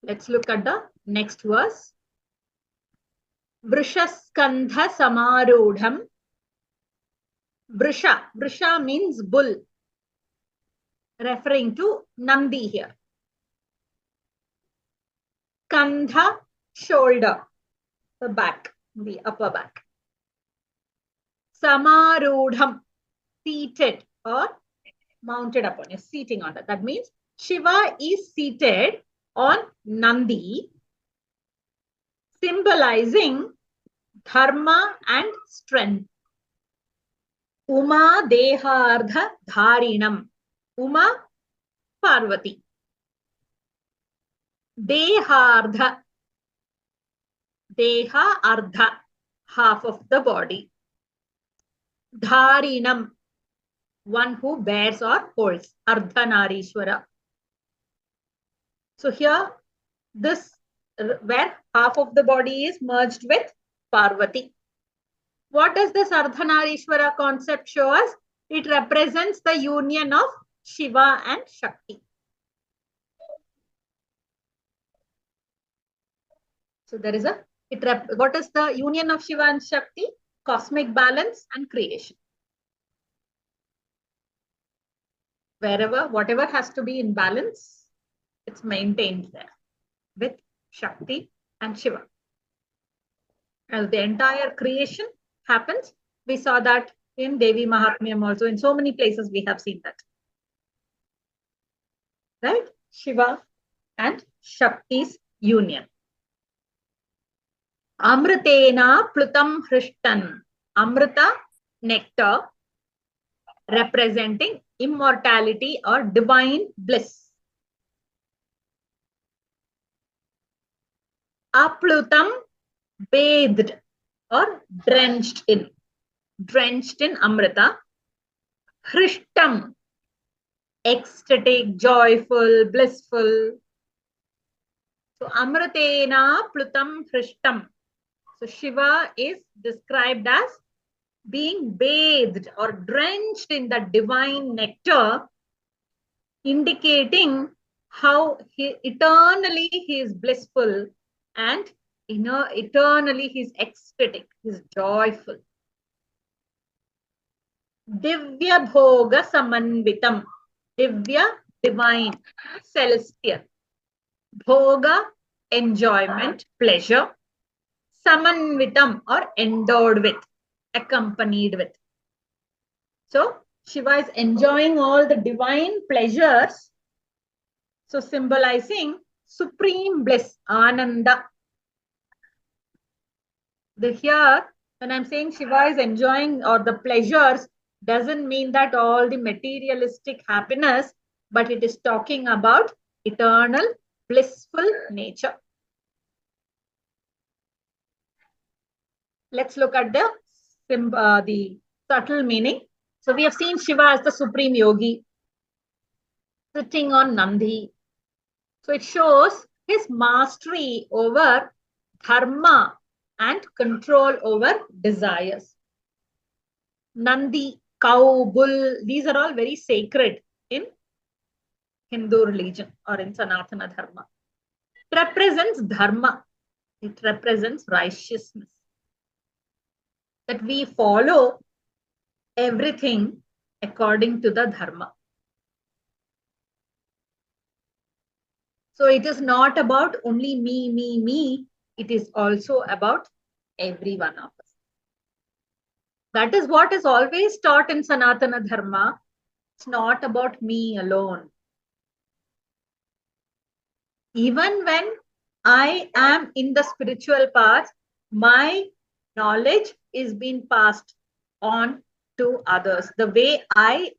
Let's look at the next verse. Vrishaskandha samarudham. Vrisha means bull, referring to Nandi here. Kandha, shoulder, the back, the upper back. Samarudham, seated or mounted upon, you're sitting on that. That means Shiva is seated on Nandi, symbolizing dharma and strength. Uma Dehardha Dharinam. Uma Parvati. Dehardha. Deha Ardha, half of the body. Dharinam, one who bears or holds. Ardhanarishwara. So here, this where half of the body is merged with Parvati. What does this Ardhanarishwara concept show us? It represents the union of Shiva and Shakti. So there is what is the union of Shiva and Shakti? Cosmic balance and creation. Whatever has to be in balance, it's maintained there with Shakti and Shiva. As the entire creation happens, we saw that in Devi Mahatmyam also. In so many places we have seen that. Right? Shiva and Shakti's union. Amritena Plutam Hrishtan. Amrita, nectar, representing immortality or divine bliss. Aplutam, bathed or drenched in Amrita. Hrishtam, ecstatic, joyful, blissful. So Amritena Plutam Hrishtam. So Shiva is described as being bathed or drenched in the divine nectar, indicating how eternally he is blissful and eternally he is ecstatic, he is joyful. Divya Bhoga Samanvitam. Divya, divine, celestial. Bhoga, enjoyment, pleasure. Samanvitam, or endowed with, accompanied with. So Shiva is enjoying all the divine pleasures. So symbolizing supreme bliss, Ananda. Here, when I'm saying Shiva is enjoying or the pleasures, doesn't mean that all the materialistic happiness, but it is talking about eternal blissful nature. Let's look at the subtle meaning. So we have seen Shiva as the supreme yogi, sitting on Nandi. So it shows his mastery over dharma and control over desires. Nandi, cow, bull, these are all very sacred in Hindu religion or in Sanatana Dharma. It represents dharma. It represents righteousness. That we follow everything according to the dharma. So it is not about only me. It is also about every one of us. That is what is always taught in Sanatana Dharma. It's not about me alone. Even when I am in the spiritual path, my knowledge is being passed on to others. The way I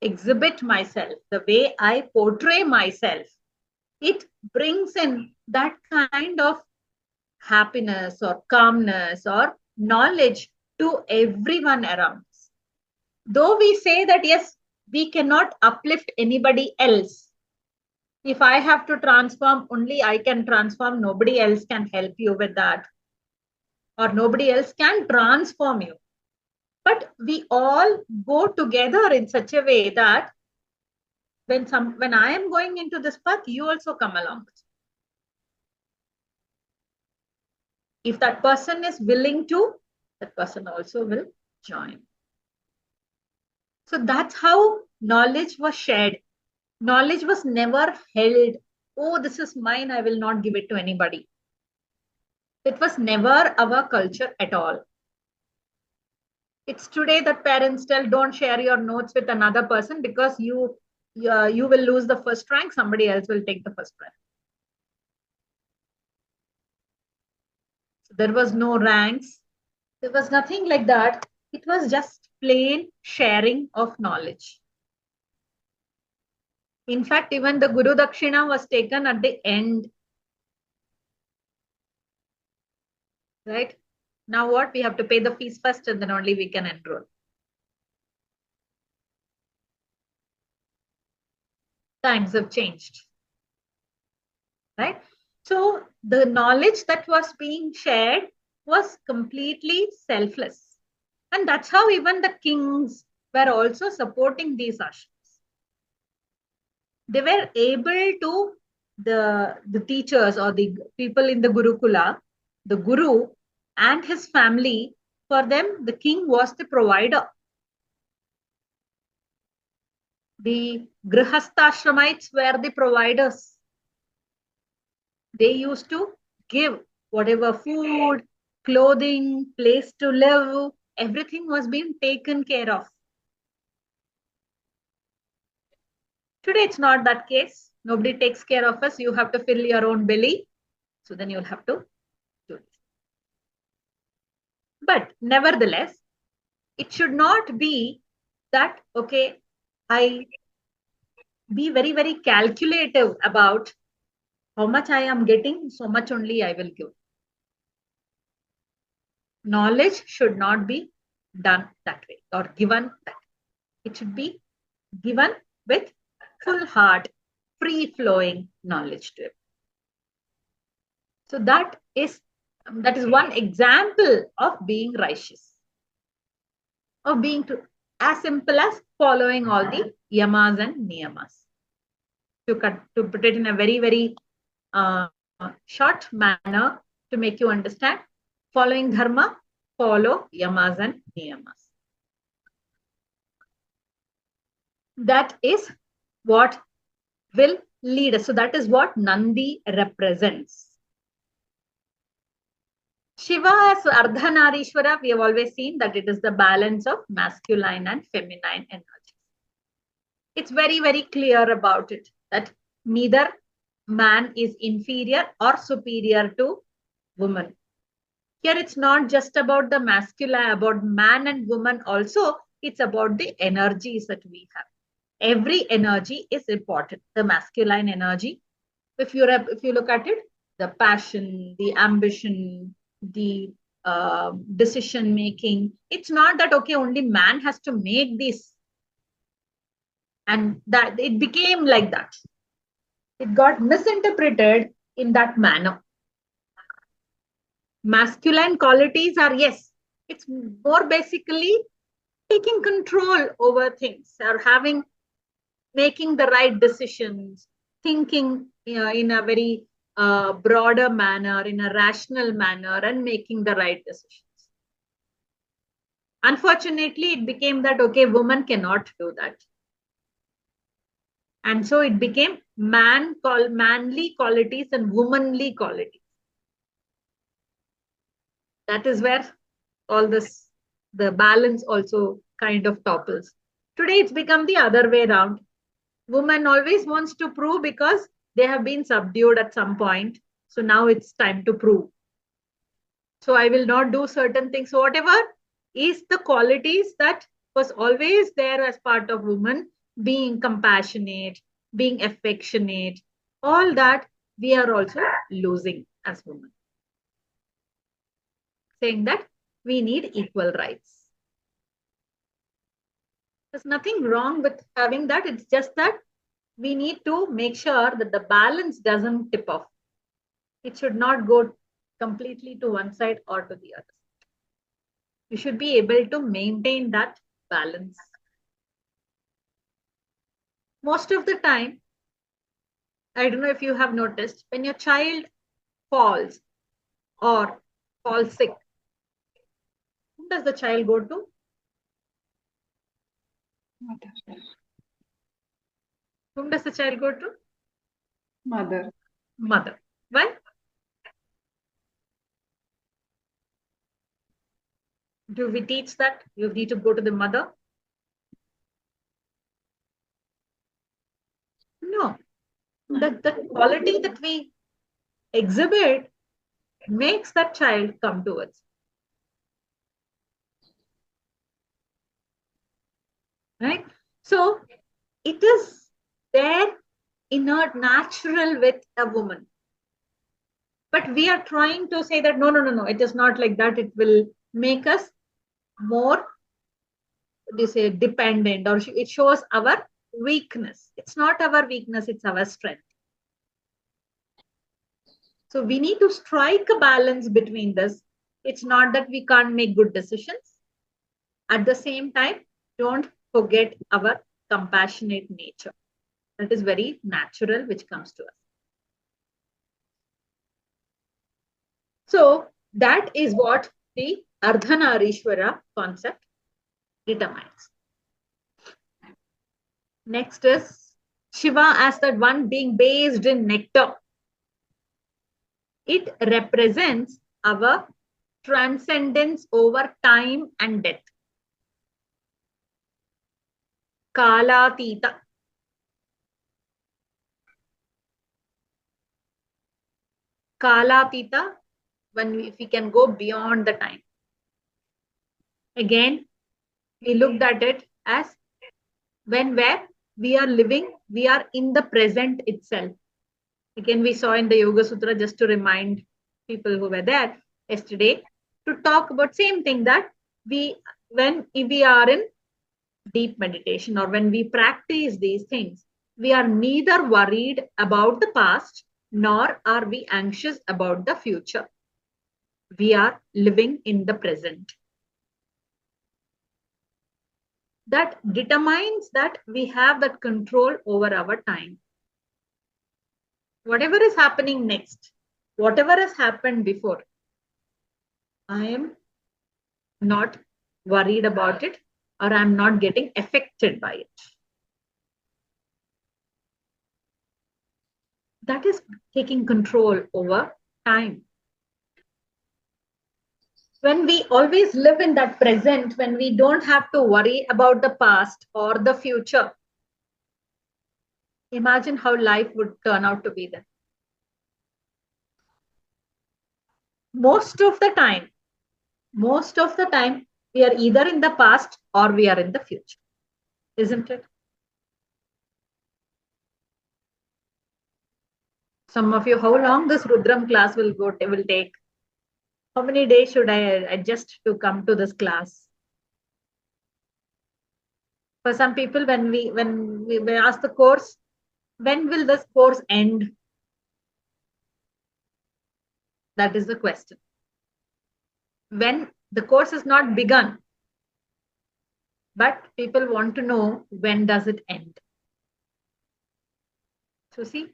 exhibit myself, the way I portray myself, it brings in that kind of happiness or calmness or knowledge to everyone around us. Though we say that, yes, we cannot uplift anybody else. If I have to transform, only I can transform. Nobody else can help you with that. Or nobody else can transform you. But we all go together in such a way that when I am going into this path, you also come along. If that person is willing to, that person also will join. So that's how knowledge was shared. Knowledge was never held. Oh, this is mine. I will not give it to anybody. It was never our culture at all. It's today that parents tell, don't share your notes with another person because you will lose the first rank. Somebody else will take the first rank. So there was no ranks. There was nothing like that. It was just plain sharing of knowledge. In fact, even the Guru Dakshina was taken at the end. Right? Now what? We have to pay the fees first and then only we can enroll. Times have changed. Right? So the knowledge that was being shared was completely selfless. And that's how even the kings were also supporting these ashrams. They were able to, the teachers or the people in the Gurukula, the Guru and his family, for them, the king was the provider. The Grihastashramites were the providers. They used to give whatever food, clothing, place to live, everything was being taken care of. Today, it's not that case. Nobody takes care of us. You have to fill your own belly. So then you'll have to do it. But nevertheless, it should not be that, okay, I be very, very calculative about how much I am getting, so much only I will give. Knowledge should not be done that way or given that way. It should be given with full heart, free flowing knowledge to it. So that is one example of being righteous, of being as simple as following all the yamas and niyamas. To put it in a very, very uh, short manner to make you understand, following dharma, follow yamas and niyamas. That is what will lead us. So that is what Nandi represents. Shiva as Ardhanarishwara, we have always seen that it is the balance of masculine and feminine energy. It's very, very clear about it that neither man is inferior or superior to woman. Here it's not just about the masculine, about man and woman also, it's about the energies that we have. Every energy is important. The masculine energy, if you look at it, the passion, the ambition, the decision making. It's not that okay, only man has to make this, and that it became like that. It got misinterpreted in that manner. Masculine qualities are, yes, it's more basically taking control over things or making the right decisions, thinking in a very broader manner, in a rational manner, and making the right decisions. Unfortunately, it became that, okay, women cannot do that. And so it became manly qualities and womanly qualities. That is where all this, the balance also kind of topples. Today, it's become the other way around. Woman always wants to prove because they have been subdued at some point. So now it's time to prove. So I will not do certain things. So whatever is the qualities that was always there as part of woman, being compassionate, being affectionate, all that we are also losing as women. Saying that we need equal rights. There's nothing wrong with having that. It's just that we need to make sure that the balance doesn't tip off. It should not go completely to one side or to the other. You should be able to maintain that balance. Most of the time, I don't know if you have noticed, when your child falls or falls sick, whom does the child go to? Mother. Whom does the child go to? Mother. Mother. Why? Do we teach that you need to go to the mother? No. The quality that we exhibit makes that child come towards. Right? So it is there inert natural with a woman. But we are trying to say that no, it is not like that. It will make us more, they say, dependent, or it shows our weakness. It's not our weakness, it's our strength. So we need to strike a balance between this. It's not that we can't make good decisions. At the same time, don't forget our compassionate nature. That is very natural, which comes to us. So that is what the Ardhanarishwara concept determines. Next is Shiva as that one being based in nectar. It represents our transcendence over time and death. Kalatita. Kalatita, if we can go beyond the time. Again, we looked at it as where we are living, we are in the present itself. Again, we saw in the Yoga Sutra, just to remind people who were there yesterday, to talk about same thing, that when we are in deep meditation or when we practice these things, we are neither worried about the past nor are we anxious about the future. We are living in the present. That determines that we have that control over our time. Whatever is happening next, whatever has happened before, I am not worried about it, or I'm not getting affected by it. That is taking control over time. When we always live in that present, when we don't have to worry about the past or the future, imagine how life would turn out to be then. Most of the time, we are either in the past or we are in the future, isn't it? Some of you, how long this Rudram class will take? How many days should I adjust to come to this class? For some people, when we ask the course, when will this course end? That is the question. When the course is not begun, but people want to know when does it end. So see,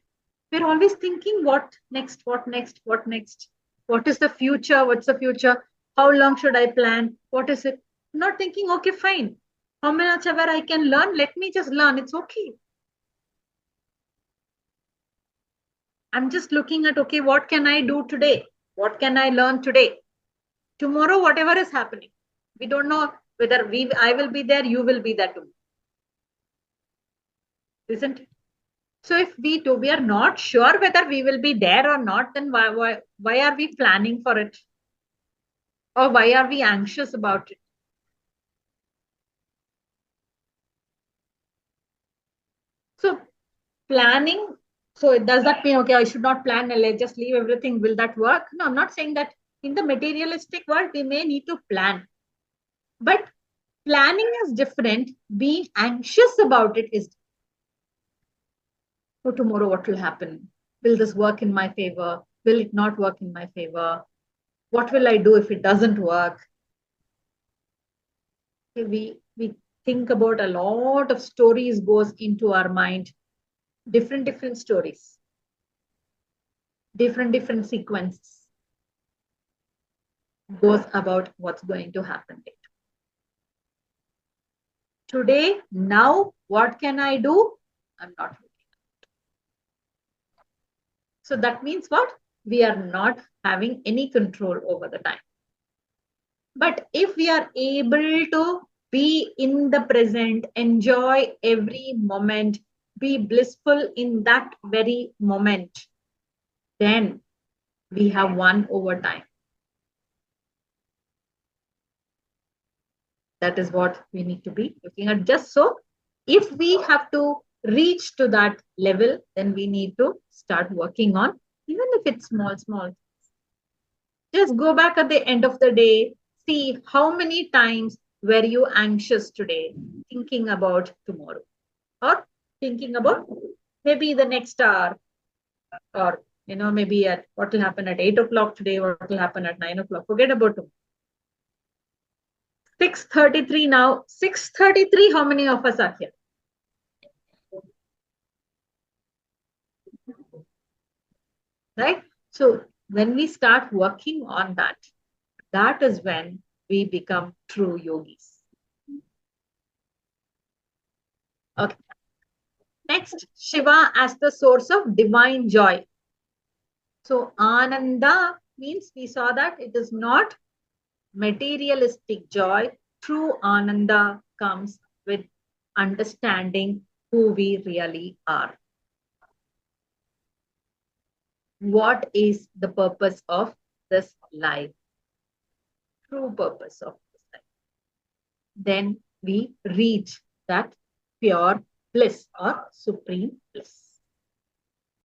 we're always thinking what next, what next, what next? What is the future? What's the future? How long should I plan? What is it? Not thinking, okay, fine. How much ever I can learn, let me just learn. It's okay. I'm just looking at, okay, what can I do today? What can I learn today? Tomorrow, whatever is happening, we don't know whether I will be there, you will be there too. Isn't it? So if we are not sure whether we will be there or not, then why are we planning for it? Or why are we anxious about it? So planning, so does that mean, okay, I should not plan and let's just leave everything? Will that work? No, I'm not saying that. In the materialistic world, we may need to plan. But planning is different. Being anxious about it is, oh, tomorrow what will happen? Will this work in my favor? Will it not work in my favor? What will I do if it doesn't work? We think about a lot of stories goes into our mind, different stories, different sequences. goes about what's going to happen later. Today, now, what can I do? I'm not looking. So that means what? We are not having any control over the time. But if we are able to be in the present, enjoy every moment, be blissful in that very moment, then we have won over time. That is what we need to be looking at. Just so, if we have to reach to that level, then we need to start working on, even if it's small, small. Just go back at the end of the day, see how many times were you anxious today, thinking about tomorrow, or thinking about maybe the next hour, or maybe at what will happen at 8 o'clock today, what will happen at 9 o'clock. Forget about tomorrow. 6:33 now. 6:33. How many of us are here? Right? So when we start working on that, that is when we become true yogis. Okay. Next, Shiva as the source of divine joy. So Ananda means we saw that it is not materialistic joy. True Ananda comes with understanding who we really are. What is the purpose of this life? True purpose of this life. Then we reach that pure bliss or supreme bliss.